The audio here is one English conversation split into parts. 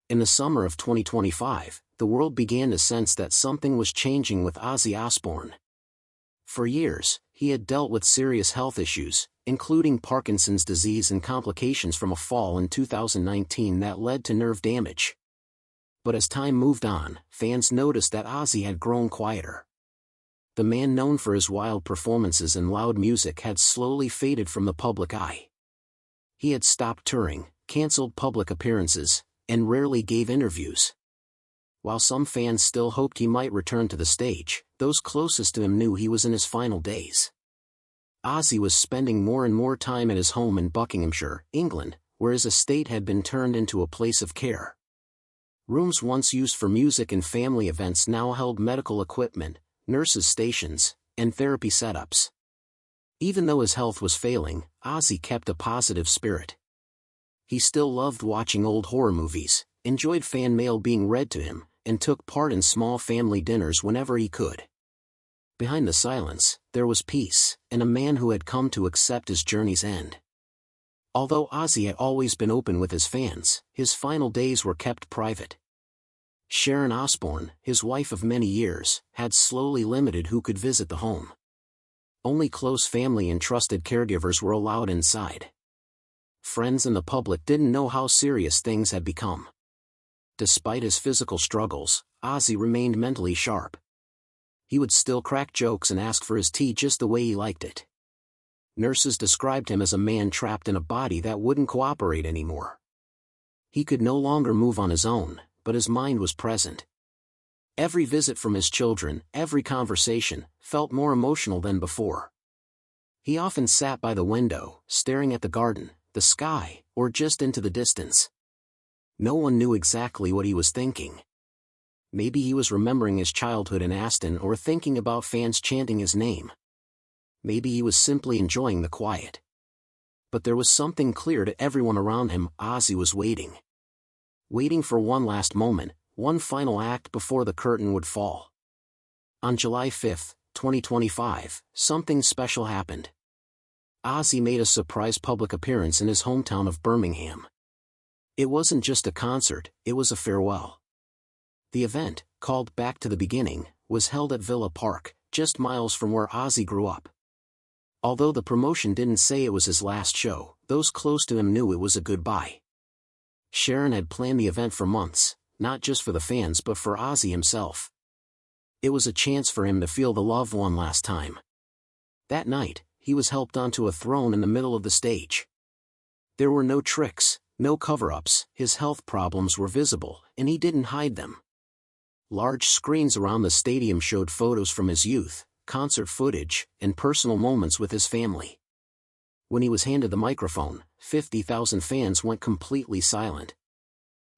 In the summer of 2025, the world began to sense that something was changing with Ozzy Osbourne. For years, he had dealt with serious health issues, including Parkinson's disease and complications from a fall in 2019 that led to nerve damage. But as time moved on, fans noticed that Ozzy had grown quieter. The man known for his wild performances and loud music had slowly faded from the public eye. He had stopped touring, canceled public appearances, and rarely gave interviews. While some fans still hoped he might return to the stage, those closest to him knew he was in his final days. Ozzy was spending more and more time at his home in Buckinghamshire, England, where his estate had been turned into a place of care. Rooms once used for music and family events now held medical equipment, nurses' stations, and therapy setups. Even though his health was failing, Ozzy kept a positive spirit. He still loved watching old horror movies, enjoyed fan mail being read to him, and took part in small family dinners whenever he could. Behind the silence, there was peace, and a man who had come to accept his journey's end. Although Ozzy had always been open with his fans, his final days were kept private. Sharon Osbourne, his wife of many years, had slowly limited who could visit the home. Only close family and trusted caregivers were allowed inside. Friends and the public didn't know how serious things had become. Despite his physical struggles, Ozzy remained mentally sharp. He would still crack jokes and ask for his tea just the way he liked it. Nurses described him as a man trapped in a body that wouldn't cooperate anymore. He could no longer move on his own, but his mind was present. Every visit from his children, every conversation, felt more emotional than before. He often sat by the window, staring at the garden, the sky, or just into the distance. No one knew exactly what he was thinking. Maybe he was remembering his childhood in Aston or thinking about fans chanting his name. Maybe he was simply enjoying the quiet. But there was something clear to everyone around him: Ozzy was waiting. Waiting for one last moment, one final act before the curtain would fall. On July 5, 2025, something special happened. Ozzy made a surprise public appearance in his hometown of Birmingham. It wasn't just a concert, it was a farewell. The event, called Back to the Beginning, was held at Villa Park, just miles from where Ozzy grew up. Although the promotion didn't say it was his last show, those close to him knew it was a goodbye. Sharon had planned the event for months, not just for the fans but for Ozzy himself. It was a chance for him to feel the love one last time. That night, he was helped onto a throne in the middle of the stage. There were no tricks, no cover-ups, his health problems were visible, and he didn't hide them. Large screens around the stadium showed photos from his youth, concert footage, and personal moments with his family. When he was handed the microphone, 50,000 fans went completely silent.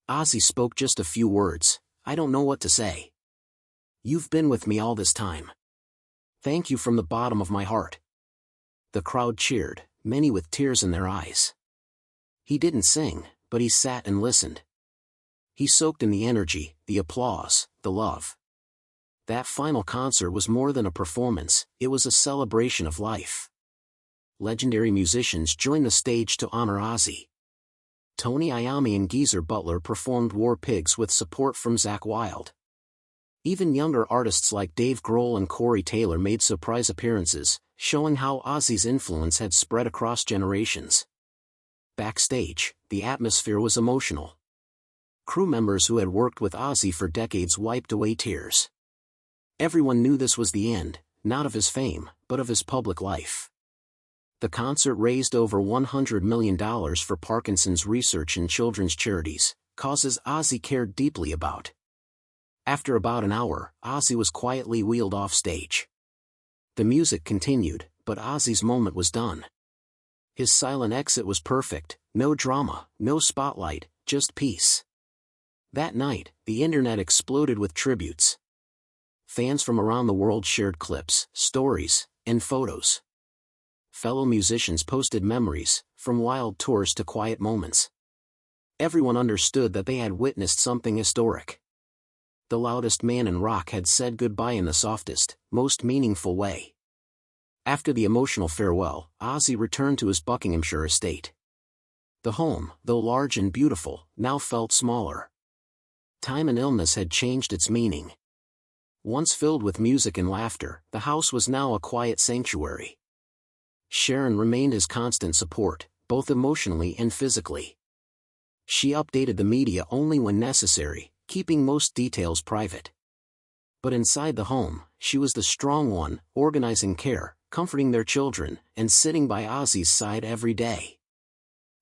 Ozzy spoke just a few words: "I don't know what to say. You've been with me all this time. Thank you from the bottom of my heart." The crowd cheered, many with tears in their eyes. He didn't sing, but he sat and listened. He soaked in the energy, the applause, the love. That final concert was more than a performance, it was a celebration of life. Legendary musicians joined the stage to honor Ozzy. Tony Iommi and Geezer Butler performed War Pigs with support from Zakk Wylde. Even younger artists like Dave Grohl and Corey Taylor made surprise appearances, showing how Ozzy's influence had spread across generations. Backstage, the atmosphere was emotional. Crew members who had worked with Ozzy for decades wiped away tears. Everyone knew this was the end, not of his fame, but of his public life. The concert raised over $100 million for Parkinson's research and children's charities, causes Ozzy cared deeply about. After about an hour, Ozzy was quietly wheeled off stage. The music continued, but Ozzy's moment was done. His silent exit was perfect: no drama, no spotlight, just peace. That night, the internet exploded with tributes. Fans from around the world shared clips, stories, and photos. Fellow musicians posted memories, from wild tours to quiet moments. Everyone understood that they had witnessed something historic. The loudest man in rock had said goodbye in the softest, most meaningful way. After the emotional farewell, Ozzy returned to his Buckinghamshire estate. The home, though large and beautiful, now felt smaller. Time and illness had changed its meaning. Once filled with music and laughter, the house was now a quiet sanctuary. Sharon remained his constant support, both emotionally and physically. She updated the media only when necessary, keeping most details private. But inside the home, she was the strong one, organizing care, comforting their children, and sitting by Ozzy's side every day.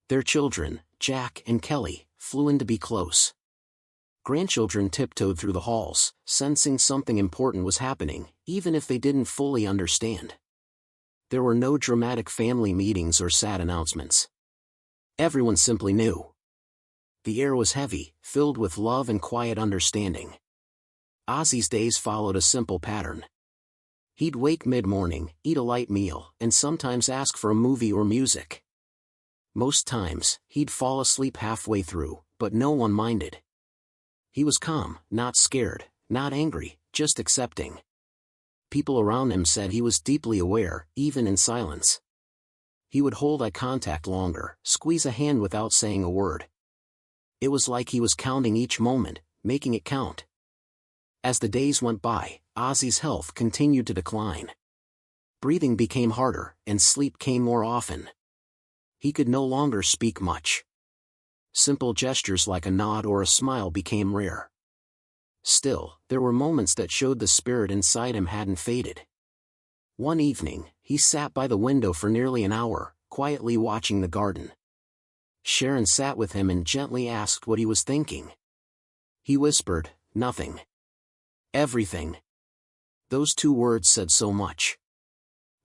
Their children, Jack and Kelly, flew in to be close. Grandchildren tiptoed through the halls, sensing something important was happening, even if they didn't fully understand. There were no dramatic family meetings or sad announcements. Everyone simply knew. The air was heavy, filled with love and quiet understanding. Ozzy's days followed a simple pattern. He'd wake mid-morning, eat a light meal, and sometimes ask for a movie or music. Most times, he'd fall asleep halfway through, but no one minded. He was calm, not scared, not angry, just accepting. People around him said he was deeply aware, even in silence. He would hold eye contact longer, squeeze a hand without saying a word. It was like he was counting each moment, making it count. As the days went by, Ozzy's health continued to decline. Breathing became harder, and sleep came more often. He could no longer speak much. Simple gestures like a nod or a smile became rare. Still, there were moments that showed the spirit inside him hadn't faded. One evening, he sat by the window for nearly an hour, quietly watching the garden. Sharon sat with him and gently asked what he was thinking. He whispered, "Nothing. Everything." Those two words said so much.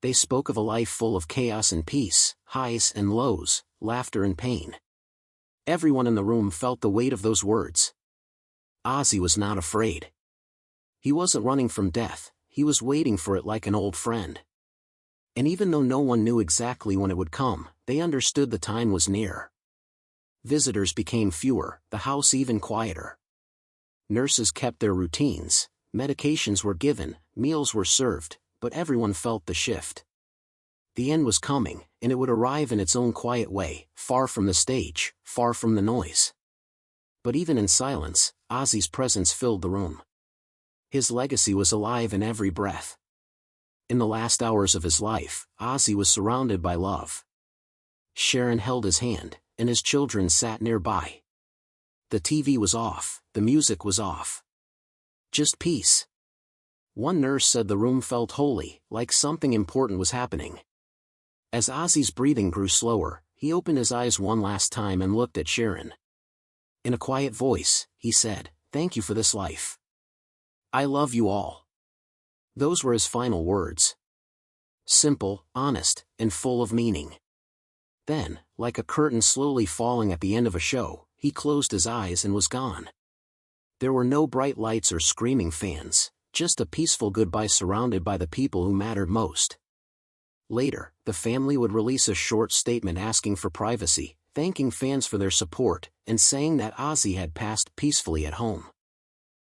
They spoke of a life full of chaos and peace, highs and lows, laughter and pain. Everyone in the room felt the weight of those words. Ozzy was not afraid. He wasn't running from death, he was waiting for it like an old friend. And even though no one knew exactly when it would come, they understood the time was near. Visitors became fewer, the house even quieter. Nurses kept their routines, medications were given, meals were served, but everyone felt the shift. The end was coming, and it would arrive in its own quiet way, far from the stage, far from the noise. But even in silence, Ozzy's presence filled the room. His legacy was alive in every breath. In the last hours of his life, Ozzy was surrounded by love. Sharon held his hand, and his children sat nearby. The TV was off, the music was off. Just peace. One nurse said the room felt holy, like something important was happening. As Ozzy's breathing grew slower, he opened his eyes one last time and looked at Sharon. In a quiet voice, he said, "Thank you for this life. I love you all." Those were his final words. Simple, honest, and full of meaning. Then, like a curtain slowly falling at the end of a show, he closed his eyes and was gone. There were no bright lights or screaming fans, just a peaceful goodbye surrounded by the people who mattered most. Later, the family would release a short statement asking for privacy, thanking fans for their support, and saying that Ozzy had passed peacefully at home.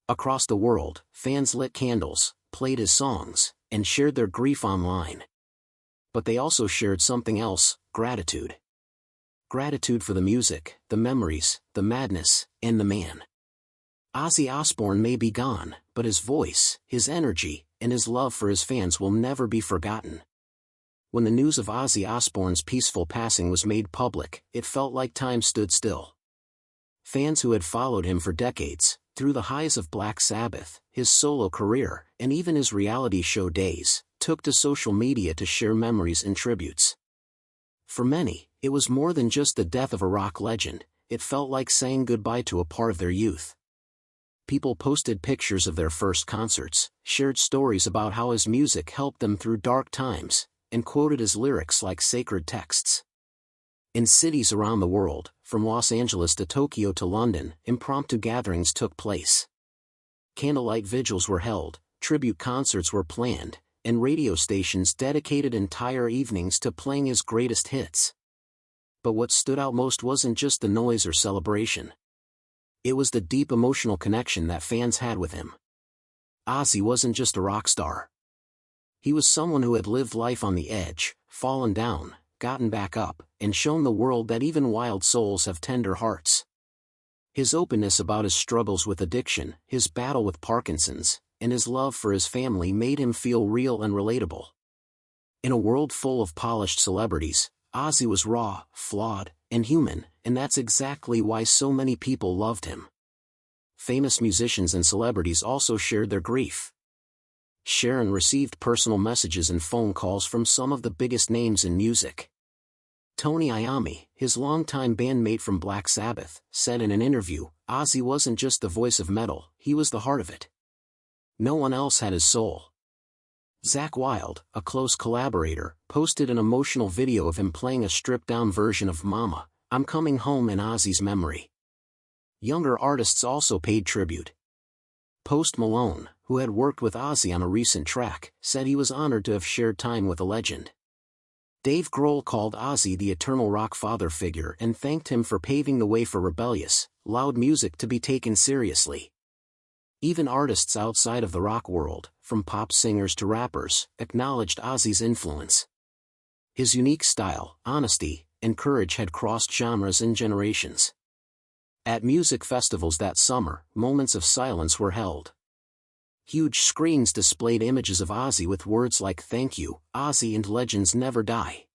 Across the world, fans lit candles, played his songs, and shared their grief online. But they also shared something else, gratitude. Gratitude for the music, the memories, the madness, and the man. Ozzy Osbourne may be gone, but his voice, his energy, and his love for his fans will never be forgotten. When the news of Ozzy Osbourne's peaceful passing was made public, it felt like time stood still. Fans who had followed him for decades, through the highs of Black Sabbath, his solo career, and even his reality show days, took to social media to share memories and tributes. For many, it was more than just the death of a rock legend, it felt like saying goodbye to a part of their youth. People posted pictures of their first concerts, shared stories about how his music helped them through dark times, and quoted his lyrics like sacred texts. In cities around the world, from Los Angeles to Tokyo to London, impromptu gatherings took place. Candlelight vigils were held, tribute concerts were planned, and radio stations dedicated entire evenings to playing his greatest hits. But what stood out most wasn't just the noise or celebration. It was the deep emotional connection that fans had with him. Ozzy wasn't just a rock star. He was someone who had lived life on the edge, fallen down, gotten back up, and shown the world that even wild souls have tender hearts. His openness about his struggles with addiction, his battle with Parkinson's, and his love for his family made him feel real and relatable. In a world full of polished celebrities, Ozzy was raw, flawed, and human, and that's exactly why so many people loved him. Famous musicians and celebrities also shared their grief. Sharon received personal messages and phone calls from some of the biggest names in music. Tony Iommi, his longtime bandmate from Black Sabbath, said in an interview, "Ozzy wasn't just the voice of metal, he was the heart of it. No one else had his soul." Zakk Wylde, a close collaborator, posted an emotional video of him playing a stripped-down version of Mama, I'm Coming Home in Ozzy's memory. Younger artists also paid tribute. Post Malone, who had worked with Ozzy on a recent track, said he was honored to have shared time with a legend. Dave Grohl called Ozzy the eternal rock father figure and thanked him for paving the way for rebellious, loud music to be taken seriously. Even artists outside of the rock world, from pop singers to rappers, acknowledged Ozzy's influence. His unique style, honesty, and courage had crossed genres and generations. At music festivals that summer, moments of silence were held. Huge screens displayed images of Ozzy with words like "Thank you, Ozzy and legends never die."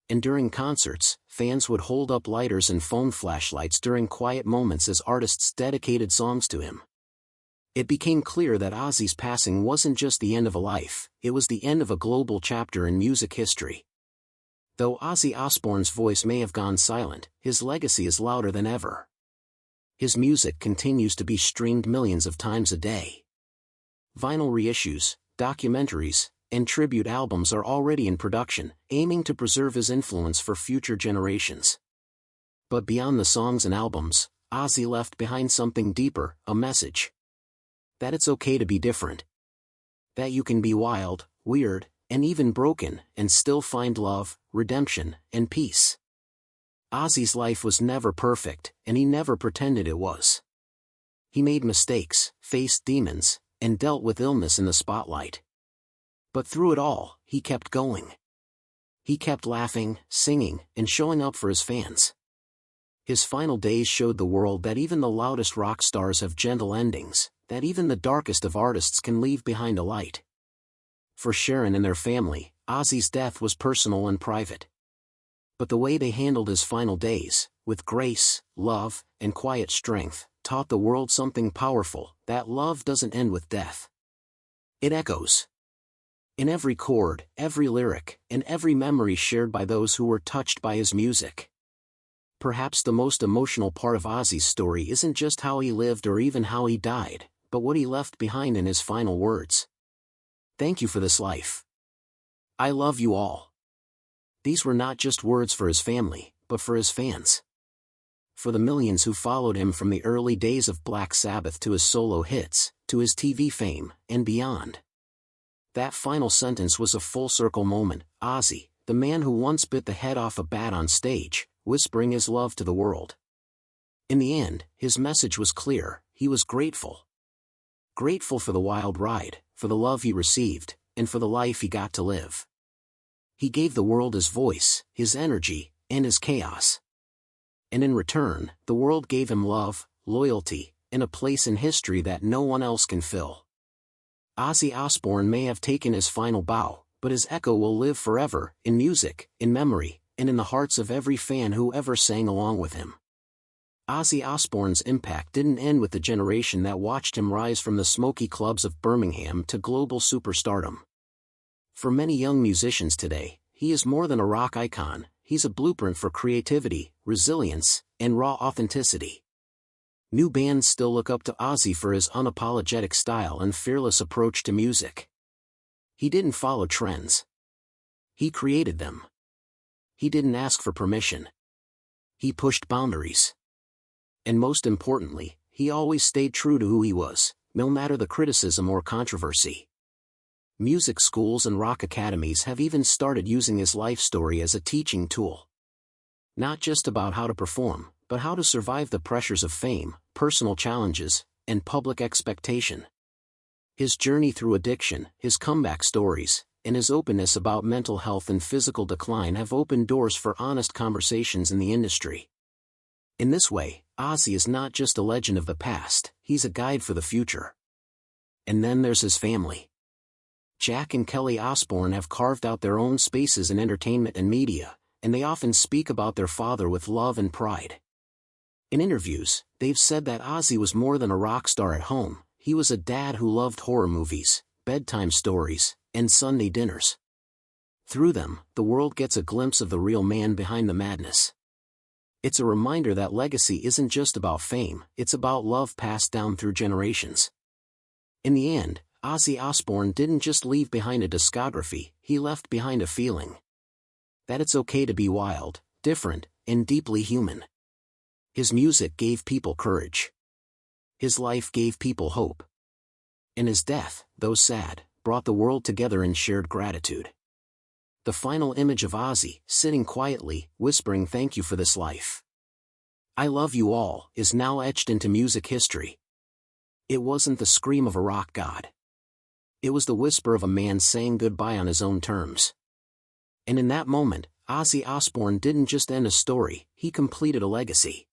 And during concerts, fans would hold up lighters and phone flashlights during quiet moments as artists dedicated songs to him. It became clear that Ozzy's passing wasn't just the end of a life, it was the end of a global chapter in music history. Though Ozzy Osbourne's voice may have gone silent, his legacy is louder than ever. His music continues to be streamed millions of times a day. Vinyl reissues, documentaries, and tribute albums are already in production, aiming to preserve his influence for future generations. But beyond the songs and albums, Ozzy left behind something deeper, a message. That it's okay to be different. That you can be wild, weird, and even broken, and still find love, redemption, and peace. Ozzy's life was never perfect, and he never pretended it was. He made mistakes, faced demons, and dealt with illness in the spotlight. But through it all, he kept going. He kept laughing, singing, and showing up for his fans. His final days showed the world that even the loudest rock stars have gentle endings, that even the darkest of artists can leave behind a light. For Sharon and their family, Ozzy's death was personal and private. But the way they handled his final days, with grace, love, and quiet strength, taught the world something powerful, that love doesn't end with death. It echoes. In every chord, every lyric, and every memory shared by those who were touched by his music. Perhaps the most emotional part of Ozzy's story isn't just how he lived or even how he died, but what he left behind in his final words. Thank you for this life. I love you all. These were not just words for his family, but for his fans. For the millions who followed him from the early days of Black Sabbath to his solo hits, to his TV fame, and beyond. That final sentence was a full-circle moment. Ozzy, the man who once bit the head off a bat on stage, whispering his love to the world. In the end, his message was clear, he was grateful. Grateful for the wild ride, for the love he received, and for the life he got to live. He gave the world his voice, his energy, and his chaos. And in return, the world gave him love, loyalty, and a place in history that no one else can fill. Ozzy Osbourne may have taken his final bow, but his echo will live forever, in music, in memory, and in the hearts of every fan who ever sang along with him. Ozzy Osbourne's impact didn't end with the generation that watched him rise from the smoky clubs of Birmingham to global superstardom. For many young musicians today, he is more than a rock icon, he's a blueprint for creativity, resilience, and raw authenticity. New bands still look up to Ozzy for his unapologetic style and fearless approach to music. He didn't follow trends. He created them. He didn't ask for permission. He pushed boundaries. And most importantly, he always stayed true to who he was, no matter the criticism or controversy. Music schools and rock academies have even started using his life story as a teaching tool. Not just about how to perform, but how to survive the pressures of fame, personal challenges, and public expectation. His journey through addiction, his comeback stories, and his openness about mental health and physical decline have opened doors for honest conversations in the industry. In this way, Ozzy is not just a legend of the past, he's a guide for the future. And then there's his family. Jack and Kelly Osbourne have carved out their own spaces in entertainment and media, and they often speak about their father with love and pride. In interviews, they've said that Ozzy was more than a rock star at home, he was a dad who loved horror movies, bedtime stories, and Sunday dinners. Through them, the world gets a glimpse of the real man behind the madness. It's a reminder that legacy isn't just about fame, it's about love passed down through generations. In the end, Ozzy Osbourne didn't just leave behind a discography, he left behind a feeling. That it's okay to be wild, different, and deeply human. His music gave people courage. His life gave people hope. And his death, though sad, brought the world together in shared gratitude. The final image of Ozzy, sitting quietly, whispering thank you for this life. I love you all, is now etched into music history. It wasn't the scream of a rock god. It was the whisper of a man saying goodbye on his own terms. And in that moment, Ozzy Osbourne didn't just end a story, he completed a legacy.